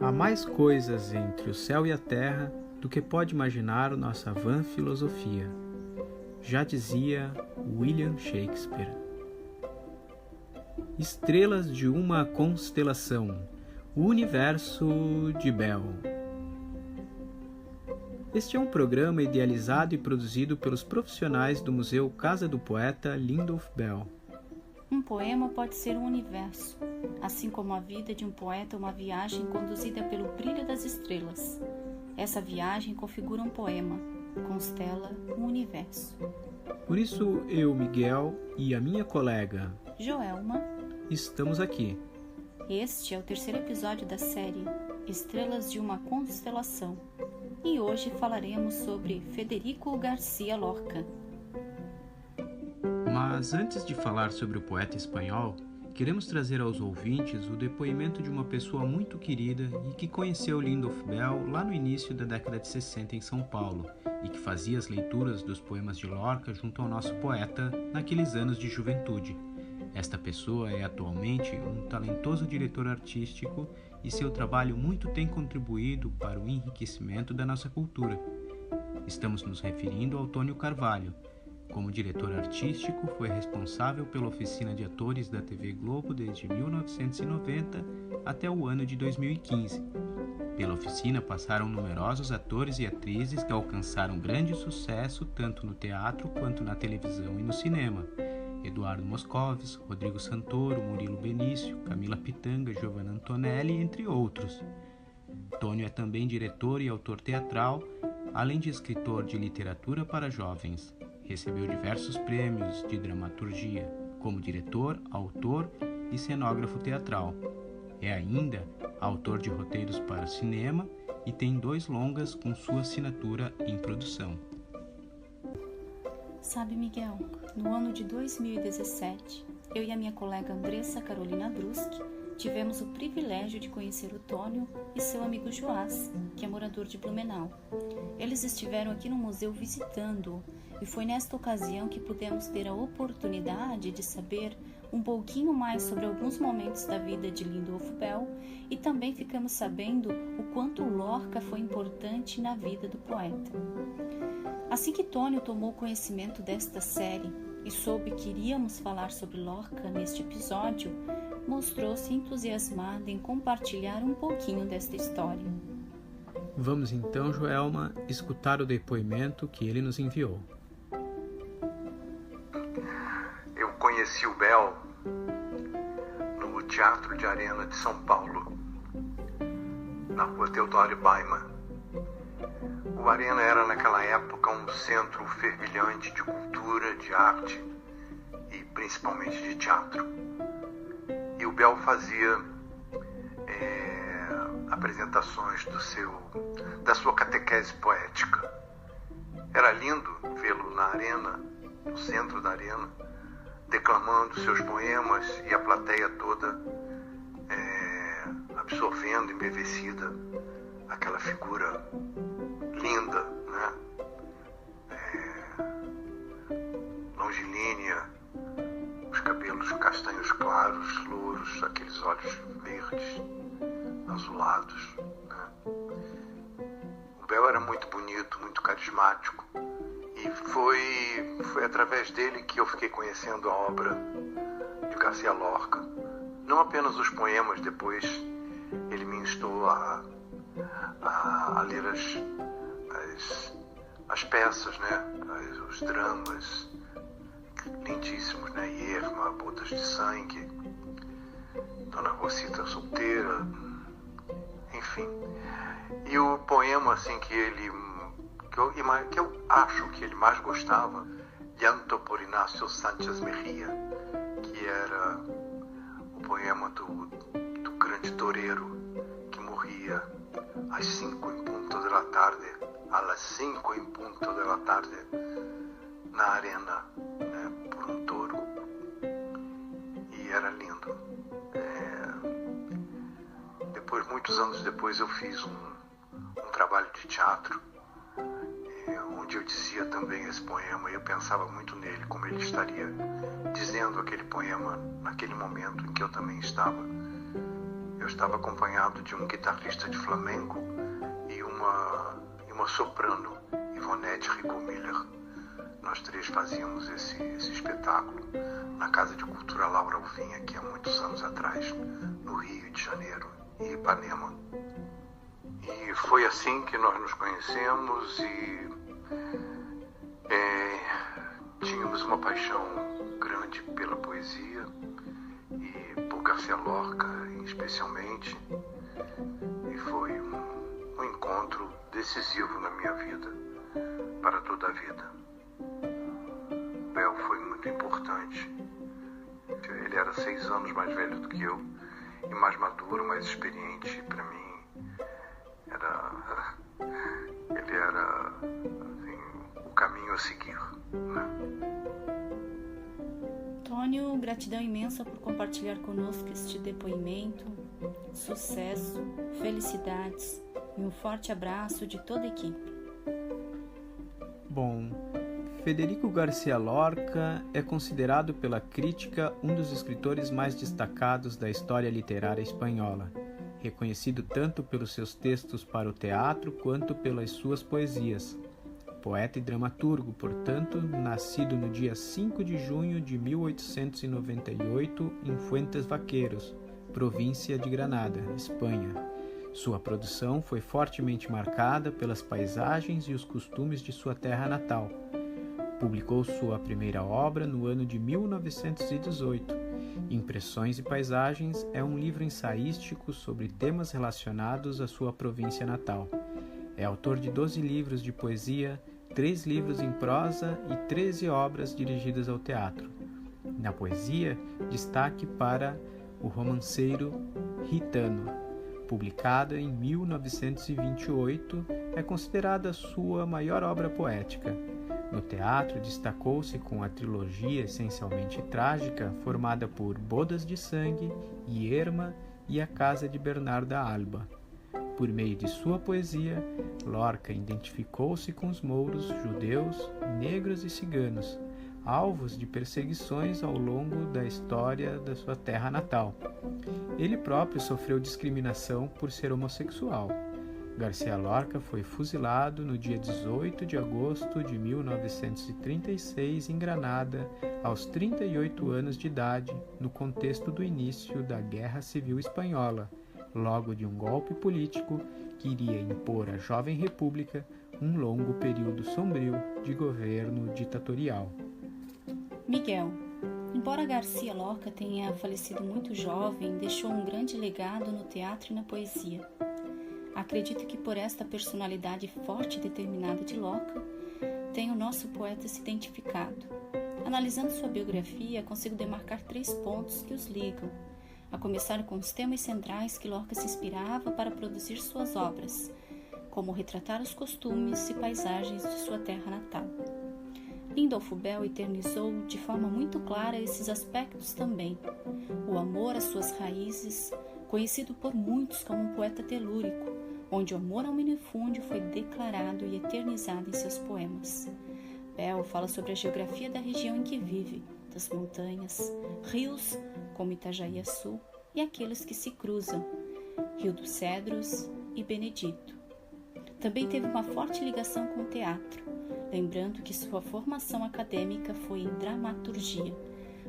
Há mais coisas entre o céu e a terra do que pode imaginar nossa vã filosofia. Já dizia William Shakespeare. Estrelas de uma constelação, o universo de Bell. Este é um programa idealizado e produzido pelos profissionais do Museu Casa do Poeta Lindolf Bell. Um poema pode ser um universo, assim como a vida de um poeta é uma viagem conduzida pelo brilho das estrelas. Essa viagem configura um poema, constela um universo. Por isso, eu, Miguel, e a minha colega Joelma, estamos aqui. Este é o terceiro episódio da série Estrelas de uma Constelação. E hoje falaremos sobre Federico García Lorca. Mas antes de falar sobre o poeta espanhol, queremos trazer aos ouvintes o depoimento de uma pessoa muito querida e que conheceu Lindolf Bell lá no início da década de 60 em São Paulo e que fazia as leituras dos poemas de Lorca junto ao nosso poeta naqueles anos de juventude. Esta pessoa é atualmente um talentoso diretor artístico e seu trabalho muito tem contribuído para o enriquecimento da nossa cultura. Estamos nos referindo ao Tônio Carvalho. Como diretor artístico, foi responsável pela oficina de atores da TV Globo desde 1990 até o ano de 2015. Pela oficina passaram numerosos atores e atrizes que alcançaram grande sucesso tanto no teatro quanto na televisão e no cinema. Eduardo Moscovis, Rodrigo Santoro, Murilo Benício, Camila Pitanga, Giovanna Antonelli, entre outros. Tônio é também diretor e autor teatral, além de escritor de literatura para jovens. Recebeu diversos prêmios de dramaturgia, como diretor, autor e cenógrafo teatral. É ainda autor de roteiros para cinema e tem 2 longas com sua assinatura em produção. Sabe, Miguel, no ano de 2017, eu e a minha colega Andressa Carolina Bruschi tivemos o privilégio de conhecer o Tônio e seu amigo Joás, que é morador de Blumenau. Eles estiveram aqui no museu visitando-o e foi nesta ocasião que pudemos ter a oportunidade de saber um pouquinho mais sobre alguns momentos da vida de Lindolf Bell e também ficamos sabendo o quanto Lorca foi importante na vida do poeta. Assim que Tônio tomou conhecimento desta série e soube que iríamos falar sobre Lorca neste episódio, mostrou-se entusiasmado em compartilhar um pouquinho desta história. Vamos então, Joelma, escutar o depoimento que ele nos enviou. Eu conheci o Bell no Teatro de Arena de São Paulo, na rua Theodore Baiman. O Arena era naquela época um centro fervilhante de cultura, de arte e principalmente de teatro. E o Bell fazia apresentações da sua catequese poética. Era lindo vê-lo na arena, no centro da arena, declamando seus poemas e a plateia toda absorvendo, embevecida, aquela figura linda, né? Longilínea, os cabelos castanhos claros, louros, aqueles olhos verdes, azulados, né? O Bell era muito bonito, muito carismático e foi através dele que eu fiquei conhecendo a obra de García Lorca. Não apenas os poemas, depois ele me instou a ler as peças, né? Os dramas lindíssimos, né? Irma, Bodas de Sangue, Dona Rosita Solteira, enfim. E o poema assim que eu acho que ele mais gostava, Llanto por Inácio Sánchez Mejía, que era o poema do grande toureiro que morria às 5 em punto de la tarde, às 5 em punto de la tarde, na arena, né, por um touro. E era lindo. Depois, muitos anos depois, eu fiz um trabalho de teatro, onde eu dizia também esse poema, e eu pensava muito nele, como ele estaria dizendo aquele poema naquele momento em que eu também estava. eu estava acompanhado de um guitarrista de flamenco e uma soprano, Ivonete Ricomiller. Nós três fazíamos esse espetáculo na Casa de Cultura Laura Alvim, aqui há muitos anos atrás, no Rio de Janeiro e Ipanema. E foi assim que nós nos conhecemos e tínhamos uma paixão grande pela poesia e por Garcia Lorca, especialmente. E foi um encontro decisivo na minha vida, para toda a vida. Bel foi muito importante. Ele era 6 anos mais velho do que eu e mais maduro, mais experiente. Para mim, ele era assim, o caminho a seguir, né? Tônio, gratidão imensa por compartilhar conosco este depoimento. Sucesso, felicidades e um forte abraço de toda a equipe. Bom, Federico Garcia Lorca é considerado pela crítica um dos escritores mais destacados da história literária espanhola, reconhecido tanto pelos seus textos para o teatro quanto pelas suas poesias. Poeta e dramaturgo, portanto, nascido no dia 5 de junho de 1898 em Fuentes Vaqueros, província de Granada, Espanha. Sua produção foi fortemente marcada pelas paisagens e os costumes de sua terra natal. Publicou sua primeira obra no ano de 1918. Impressões e Paisagens é um livro ensaístico sobre temas relacionados à sua província natal. É autor de 12 livros de poesia, 3 livros em prosa e 13 obras dirigidas ao teatro. Na poesia, destaque para O Romanceiro Gitano, publicada em 1928, é considerada sua maior obra poética. No teatro, destacou-se com a trilogia essencialmente trágica formada por Bodas de Sangue, Irma e A Casa de Bernarda Alba. Por meio de sua poesia, Lorca identificou-se com os mouros, judeus, negros e ciganos, alvos de perseguições ao longo da história da sua terra natal. Ele próprio sofreu discriminação por ser homossexual. Garcia Lorca foi fuzilado no dia 18 de agosto de 1936 em Granada, aos 38 anos de idade, no contexto do início da Guerra Civil Espanhola, logo de um golpe político que iria impor à jovem república um longo período sombrio de governo ditatorial. Miguel, embora Garcia Lorca tenha falecido muito jovem, deixou um grande legado no teatro e na poesia. Acredito que por esta personalidade forte e determinada de Lorca, tem o nosso poeta se identificado. Analisando sua biografia, consigo demarcar 3 pontos que os ligam, a começar com os temas centrais que Lorca se inspirava para produzir suas obras, como retratar os costumes e paisagens de sua terra natal. Lindolfo Bell eternizou de forma muito clara esses aspectos também. O amor às suas raízes, conhecido por muitos como um poeta telúrico, onde o amor ao minifúndio foi declarado e eternizado em seus poemas. Bell fala sobre a geografia da região em que vive, das montanhas, rios como Itajaí-Açu e aqueles que se cruzam, Rio dos Cedros e Benedito. Também teve uma forte ligação com o teatro, lembrando que sua formação acadêmica foi em dramaturgia.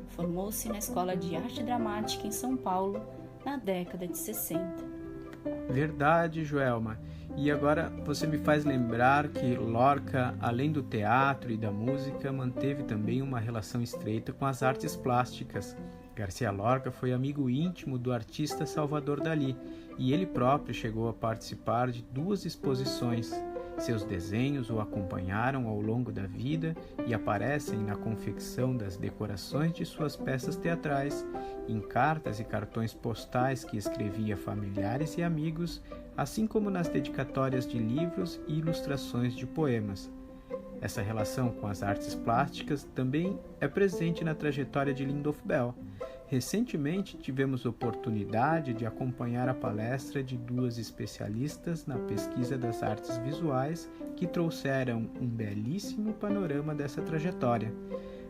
Formou-se na Escola de Arte Dramática em São Paulo na década de 60. Verdade, Joelma. E agora você me faz lembrar que Lorca, além do teatro e da música, manteve também uma relação estreita com as artes plásticas. Garcia Lorca foi amigo íntimo do artista Salvador Dalí e ele próprio chegou a participar de 2 exposições. Seus desenhos o acompanharam ao longo da vida e aparecem na confecção das decorações de suas peças teatrais, em cartas e cartões postais que escrevia a familiares e amigos, assim como nas dedicatórias de livros e ilustrações de poemas. Essa relação com as artes plásticas também é presente na trajetória de Lindolfo Bell. Recentemente tivemos oportunidade de acompanhar a palestra de 2 especialistas na pesquisa das artes visuais que trouxeram um belíssimo panorama dessa trajetória.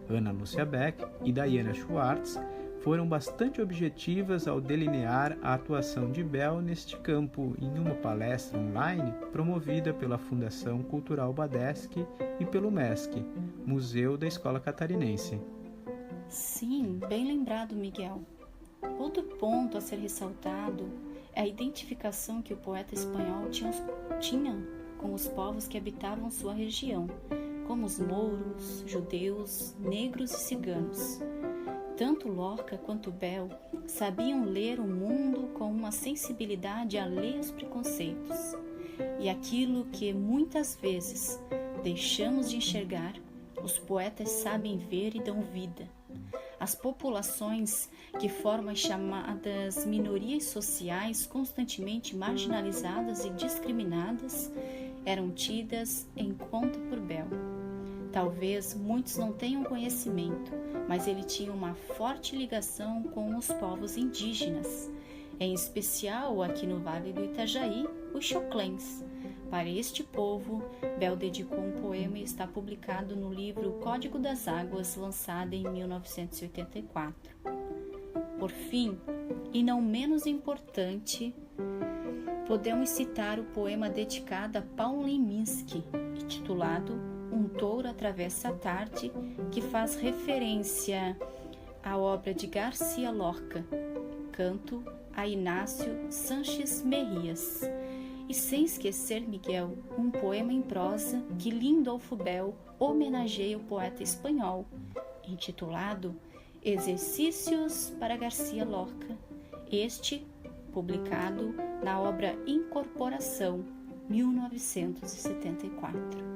Ana Lúcia Beck e Diana Schwartz foram bastante objetivas ao delinear a atuação de Bell neste campo em uma palestra online promovida pela Fundação Cultural Badeschi e pelo MESC, Museu da Escola Catarinense. Sim, bem lembrado, Miguel. Outro ponto a ser ressaltado é a identificação que o poeta espanhol tinha com os povos que habitavam sua região, como os mouros, judeus, negros e ciganos. Tanto Lorca quanto Bell sabiam ler o mundo com uma sensibilidade alheia aos preconceitos. E aquilo que muitas vezes deixamos de enxergar, os poetas sabem ver e dão vida. As populações que formam as chamadas minorias sociais constantemente marginalizadas e discriminadas eram tidas em conta por Bell. Talvez muitos não tenham conhecimento, mas ele tinha uma forte ligação com os povos indígenas, em especial aqui no Vale do Itajaí, os Xoclens. Para este povo, Bell dedicou um poema e está publicado no livro Código das Águas, lançado em 1984. Por fim, e não menos importante, podemos citar o poema dedicado a Paulo Leminski, intitulado Um Touro Atravessa a Tarde, que faz referência à obra de Garcia Lorca, canto a Inácio Sanches Mejías. E sem esquecer, Miguel, um poema em prosa que Lindolfo Bell homenageia o poeta espanhol, intitulado Exercícios para Garcia Lorca, este publicado na obra Incorporação, 1974.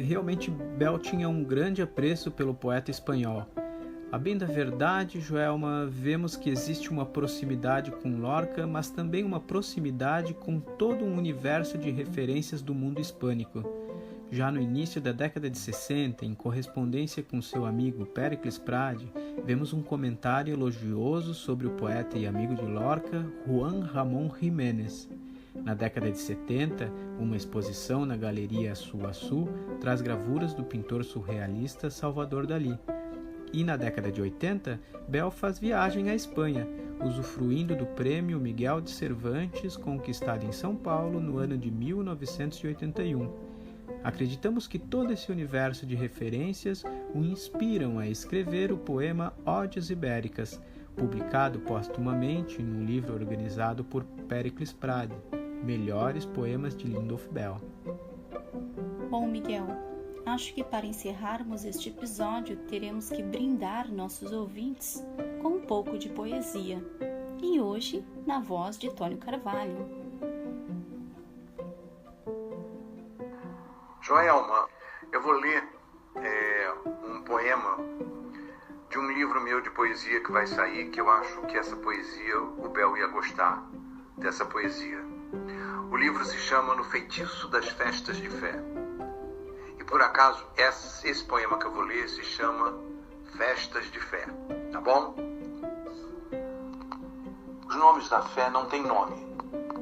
Realmente Bell tinha um grande apreço pelo poeta espanhol. A bem da verdade, Joelma, vemos que existe uma proximidade com Lorca, mas também uma proximidade com todo um universo de referências do mundo hispânico. Já no início da década de 60, em correspondência com seu amigo Péricles Prade, vemos um comentário elogioso sobre o poeta e amigo de Lorca, Juan Ramón Jiménez. Na década de 70, uma exposição na Galeria Suaçu traz gravuras do pintor surrealista Salvador Dalí. E na década de 80, Bell faz viagem à Espanha, usufruindo do prêmio Miguel de Cervantes, conquistado em São Paulo no ano de 1981. Acreditamos que todo esse universo de referências o inspiram a escrever o poema Odes Ibéricas, publicado póstumamente no livro organizado por Péricles Prade, Melhores Poemas de Lindolfo Bell. Bom, Miguel, acho que para encerrarmos este episódio teremos que brindar nossos ouvintes com um pouco de poesia. E hoje, na voz de Tônio Carvalho. Joelma, eu vou ler um poema de um livro meu de poesia que vai sair, que eu acho que essa poesia, o Bell ia gostar dessa poesia. O livro se chama No Feitiço das Festas de Fé. E por acaso, esse poema que eu vou ler se chama Festas de Fé, tá bom? Os nomes da fé não têm nome,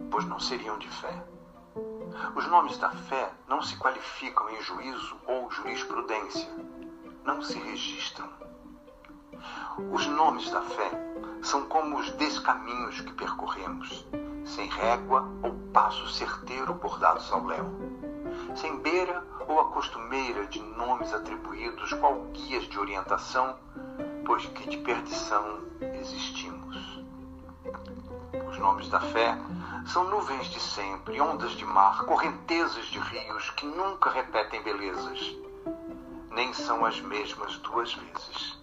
pois não seriam de fé. Os nomes da fé não se qualificam em juízo ou jurisprudência, não se registram. Os nomes da fé são como os descaminhos que percorremos, sem régua ou passo certeiro bordados ao léu, sem beira ou a costumeira de nomes atribuídos qual guias de orientação, pois que de perdição existimos. Os nomes da fé são nuvens de sempre, ondas de mar, correntezas de rios que nunca repetem belezas, nem são as mesmas duas vezes.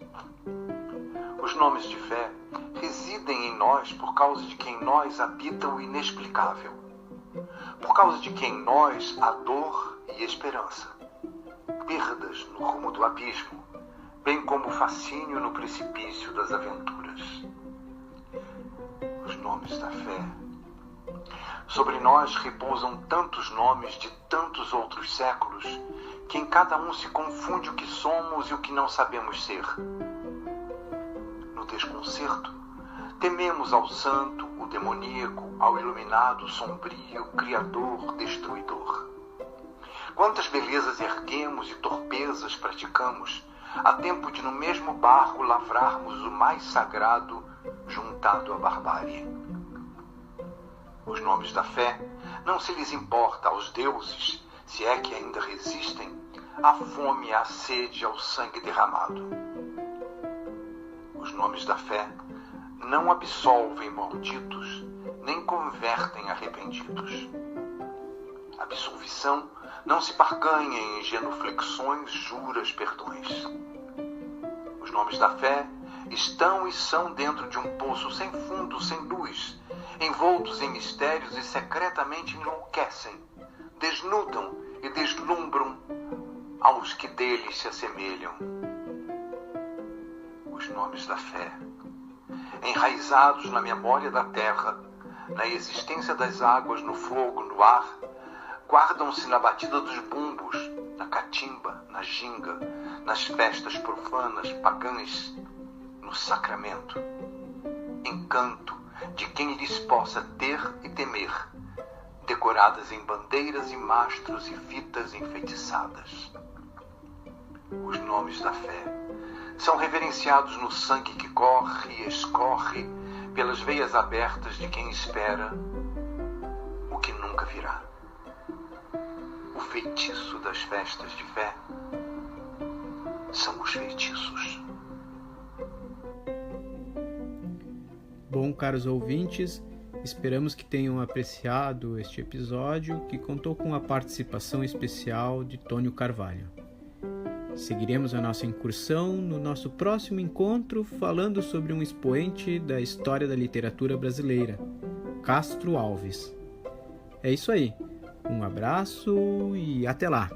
Os nomes de fé residem em nós por causa de que em nós habita o inexplicável, por causa de que em nós há dor e esperança, perdas no rumo do abismo, bem como fascínio no precipício das aventuras. Os nomes da fé. Sobre nós repousam tantos nomes de tantos outros séculos, que em cada um se confunde o que somos e o que não sabemos ser. No desconcerto, tememos ao santo, o demoníaco, ao iluminado, sombrio, criador, destruidor. Quantas belezas erguemos e torpezas praticamos, há tempo de no mesmo barro lavrarmos o mais sagrado juntado à barbárie. Os nomes da fé não se lhes importa aos deuses, se é que ainda resistem, a fome, a sede, ao sangue derramado. Os nomes da fé não absolvem malditos, nem convertem arrependidos. A absolvição não se barganha em genuflexões, juras, perdões. Os nomes da fé estão e são dentro de um poço sem fundo, sem luz, envoltos em mistérios e secretamente enlouquecem, desnudam e deslumbram aos que deles se assemelham. Os nomes da fé, enraizados na memória da terra, na existência das águas, no fogo, no ar, guardam-se na batida dos bumbos, na catimba, na ginga, nas festas profanas, pagãs, no sacramento. Encanto de quem lhes possa ter e temer, decoradas em bandeiras e mastros e fitas enfeitiçadas. Os nomes da fé são reverenciados no sangue que corre e escorre pelas veias abertas de quem espera o que nunca virá. O feitiço das festas de fé são os feitiços. Bom, caros ouvintes, esperamos que tenham apreciado este episódio, que contou com a participação especial de Tônio Carvalho. Seguiremos a nossa incursão no nosso próximo encontro, falando sobre um expoente da história da literatura brasileira, Castro Alves. É isso aí. Um abraço e até lá!